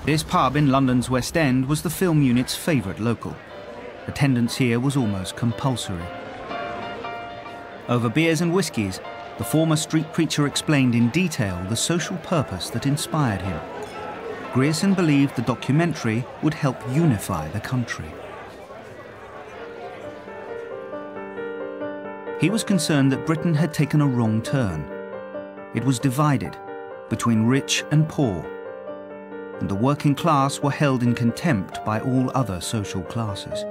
This pub in London's West End was the film unit's favourite local. Attendance here was almost compulsory. Over beers and whiskies, the former street preacher explained in detail the social purpose that inspired him. Grierson believed the documentary would help unify the country. He was concerned that Britain had taken a wrong turn. It was divided between rich and poor, and the working class were held in contempt by all other social classes.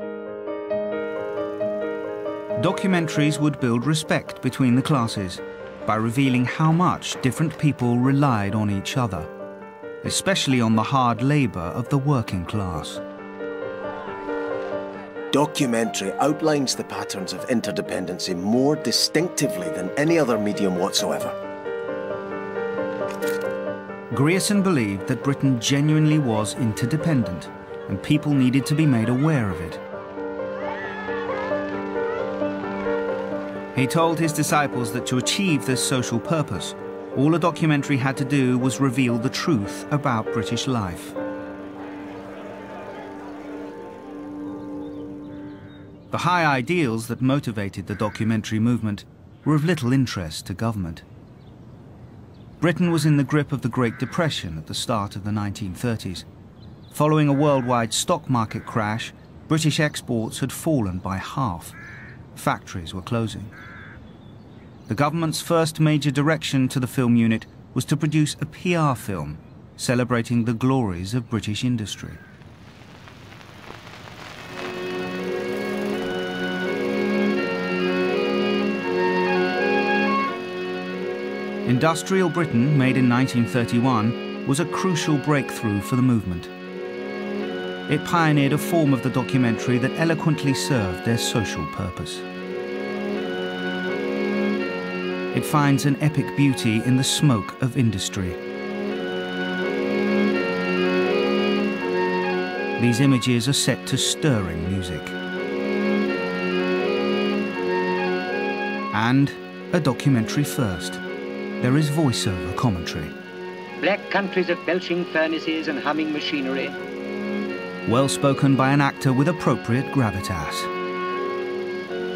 Documentaries would build respect between the classes by revealing how much different people relied on each other, especially on the hard labour of the working class. Documentary outlines the patterns of interdependency more distinctively than any other medium whatsoever. Grierson believed that Britain genuinely was interdependent, and people needed to be made aware of it. He told his disciples that to achieve this social purpose, all a documentary had to do was reveal the truth about British life. The high ideals that motivated the documentary movement were of little interest to government. Britain was in the grip of the Great Depression at the start of the 1930s. Following a worldwide stock market crash, British exports had fallen by half. Factories were closing. The government's first major direction to the film unit was to produce a PR film celebrating the glories of British industry. Industrial Britain, made in 1931, was a crucial breakthrough for the movement. It pioneered a form of the documentary that eloquently served their social purpose. It finds an epic beauty in the smoke of industry. These images are set to stirring music. And a documentary first. There is voiceover commentary. Black countries of belching furnaces and humming machinery. Well spoken by an actor with appropriate gravitas.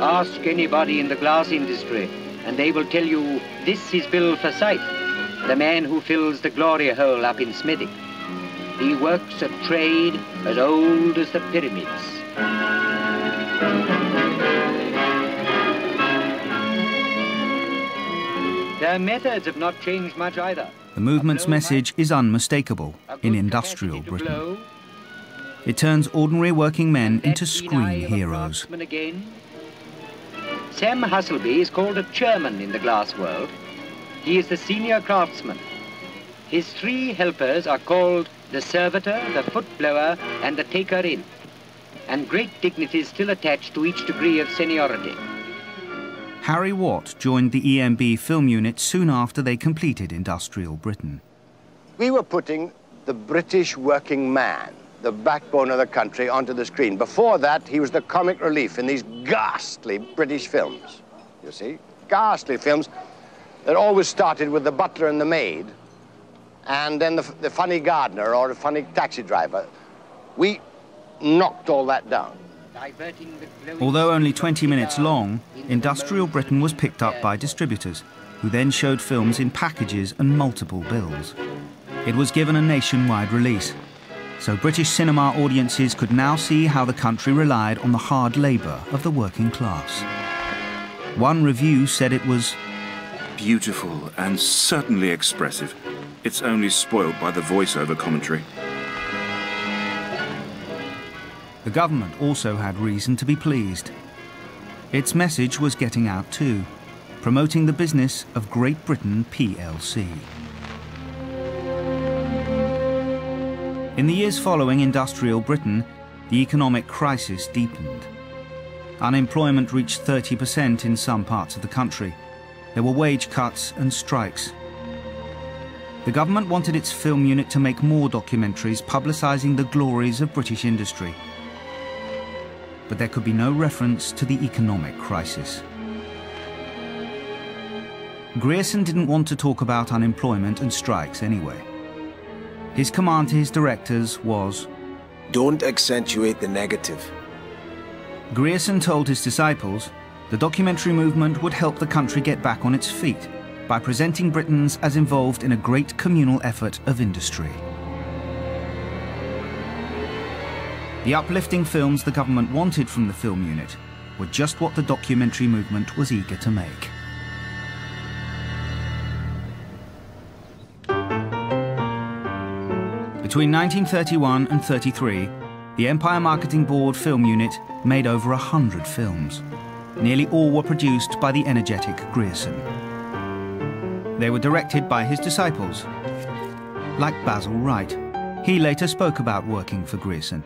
Ask anybody in the glass industry, and they will tell you this is Bill Forsyth, the man who fills the glory hole up in Smithwick. He works a trade as old as the pyramids. Their methods have not changed much either. The movement's message is unmistakable in industrial Britain. It turns ordinary working men into screen heroes. Sam Husselby is called a chairman in the glass world. He is the senior craftsman. His three helpers are called the servitor, the footblower, and the taker-in, and great dignities still attached to each degree of seniority. Harry Watt joined the EMB film unit soon after they completed Industrial Britain. We were putting the British working man, the backbone of the country, onto the screen. Before that, he was the comic relief in these ghastly British films, you see? Ghastly films that always started with the butler and the maid, and then the funny gardener or the funny taxi driver. We knocked all that down. Although only 20 minutes long, Industrial Britain was picked up by distributors, who then showed films in packages and multiple bills. It was given a nationwide release, so British cinema audiences could now see how the country relied on the hard labour of the working class. One review said it was beautiful and certainly expressive. It's only spoiled by the voiceover commentary. The government also had reason to be pleased. Its message was getting out too, promoting the business of Great Britain plc. In the years following Industrial Britain, the economic crisis deepened. Unemployment reached 30% in some parts of the country. There were wage cuts and strikes. The government wanted its film unit to make more documentaries publicising the glories of British industry. But there could be no reference to the economic crisis. Grierson didn't want to talk about unemployment and strikes anyway. His command to his directors was, "Don't accentuate the negative." Grierson told his disciples the documentary movement would help the country get back on its feet by presenting Britons as involved in a great communal effort of industry. The uplifting films the government wanted from the film unit were just what the documentary movement was eager to make. Between 1931 and 33, the Empire Marketing Board film unit made over 100 films. Nearly all were produced by the energetic Grierson. They were directed by his disciples, like Basil Wright. He later spoke about working for Grierson.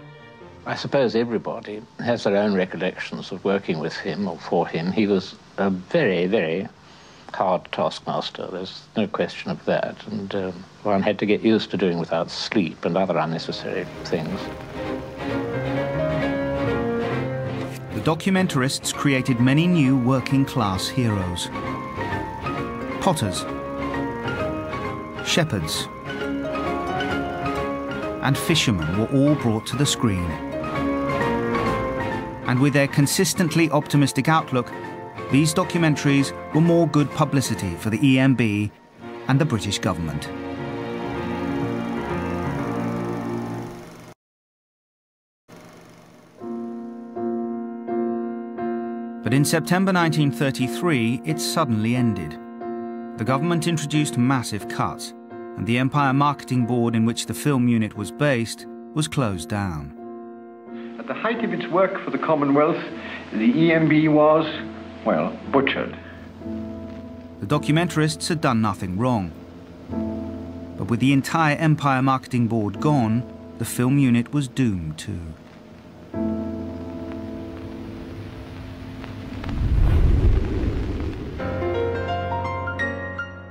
I suppose everybody has their own recollections of working with him or for him. He was a very, very hard taskmaster, there's no question of that, and one had to get used to doing without sleep and other unnecessary things. The documentarists created many new working-class heroes. Potters, shepherds, and fishermen were all brought to the screen. And with their consistently optimistic outlook, these documentaries were more good publicity for the EMB and the British government. But in September 1933, it suddenly ended. The government introduced massive cuts, and the Empire Marketing Board in which the film unit was based was closed down. At the height of its work for the Commonwealth, the EMB was, well, butchered. The documentarists had done nothing wrong. But with the entire Empire Marketing Board gone, the film unit was doomed too.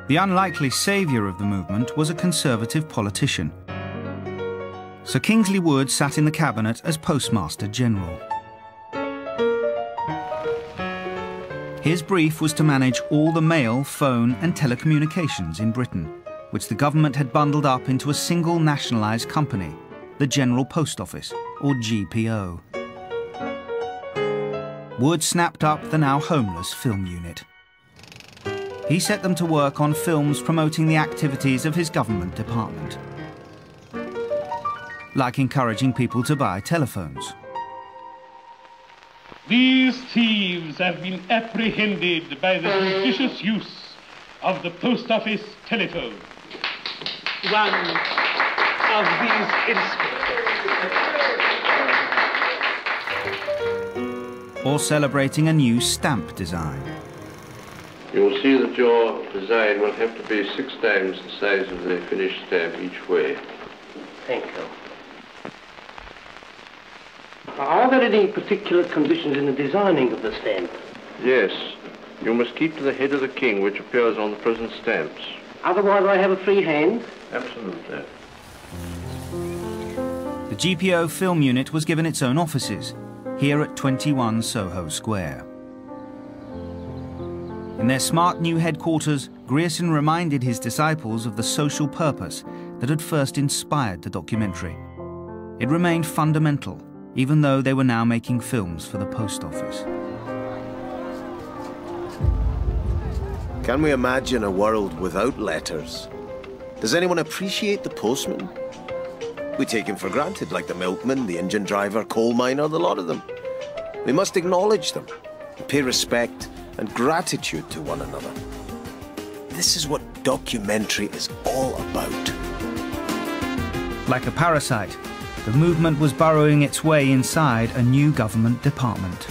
The unlikely saviour of the movement was a Conservative politician. Sir Kingsley Wood sat in the cabinet as Postmaster General. His brief was to manage all the mail, phone and telecommunications in Britain, which the government had bundled up into a single nationalised company, the General Post Office, or GPO. Wood snapped up the now homeless film unit. He set them to work on films promoting the activities of his government department, like encouraging people to buy telephones. These thieves have been apprehended by the judicious use of the post office telephone. One of these instruments. Or celebrating a new stamp design. You will see that your design will have to be 6 times the size of the finished stamp each way. Thank you. Are there any particular conditions in the designing of the stamp? Yes. You must keep to the head of the king, which appears on the present stamps. Otherwise I have a free hand? Absolutely. The GPO film unit was given its own offices, here at 21 Soho Square. In their smart new headquarters, Grierson reminded his disciples of the social purpose that had first inspired the documentary. It remained fundamental, even though they were now making films for the post office. Can we imagine a world without letters? Does anyone appreciate the postman? We take him for granted, like the milkman, the engine driver, coal miner, the lot of them. We must acknowledge them, pay respect and gratitude to one another. This is what documentary is all about. Like a parasite, the movement was burrowing its way inside a new government department.